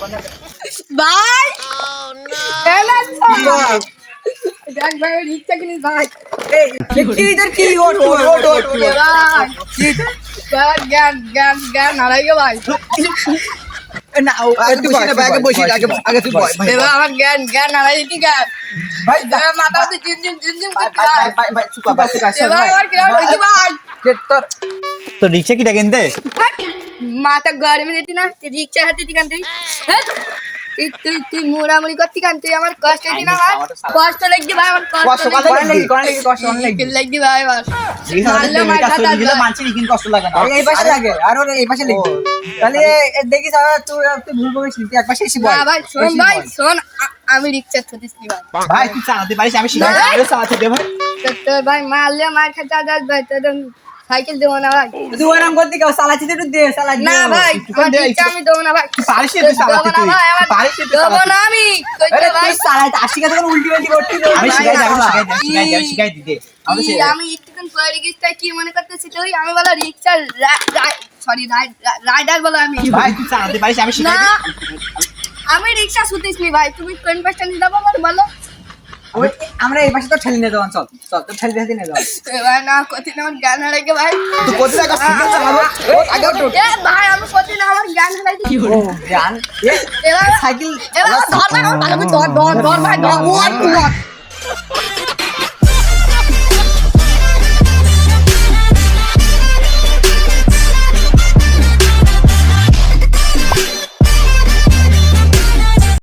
ভাই দেখ ভাই রিক্সা কিনিস ভাই কি ইধর কি ওট জ্ঞান জ্ঞান জ্ঞান হারাই গো ভাই না তুই আগে বসে আগে তুই বয় ভাই এবার আমার জ্ঞান জ্ঞান হারাই কি জ্ঞান ভাই মাথাতে জিম করতে ভাই চুপা ভাই এবার আমার কি হইছে ভাই তো রিক্সা কি ডাকেন দে মাথা গরমে দিতি না রিক্সা হাতে দিকান তুই তুই মুড়ামুড়ি করতি কান তুই আমার কষ্ট দিতি না ভাই কষ্ট লাগছে ভাই আমার কষ্ট কষ্ট লাগছে ভাই বাস মানছি কিন্তু কষ্ট লাগে না এই পাশে লাগে আর ওর এই পাশে লাগবে তাহলে দেখিস তুই ভুল করিস তুই এক পাশে এসে বয় ভাই শোন আমি রিক্সা ছুটিস নি ভাই ভাই তুই চালাতে পারিস আমি শিখাই আরে চালাতে দে ভাই তো ভাই মারলে মার খাতা দাস ভাই তো সাইকেল দেবো না ভাই তুই ওরকম করতে কেউ চালাচ্ছিস একটু দে চালা না ভাই রিক্সা আমি দেবো না ভাই পারিস তুই চালাতে তুই পারিস তুই দেবো না আমি আরে ভাই তুই চালাতে 80 টাকা উল্টি উল্টি করতে আমি শিখাই দিতে আমি একটুখানি পড়ে গেছি তাই কি মনে করতেছি তুই আমি বলা রিক্সা সরি রাইডার বলা আমি ভাই তুই চালাতে পারিস আমি শিখাই না আমি রিক্সা ছুটিস নি ভাই তুমি কোন পাশটা নিয়ে যাবো আমার বলো আমরা এই পাশে তো ঠেলি নিয়ে যাবো চল তো ঠেলি ঠেলি নিয়ে যাবো ভাই না কঠিন আমার জ্ঞান হারাই গে ভাই তুই কোথা থেকে শিখে চালাবো আগে উঠ ভাই আমি কঠিন আমার জ্ঞান হারাই দিই ও জান এবার সাইকেল ধর ভাই আমার ভালো করে ধর ভাই ধর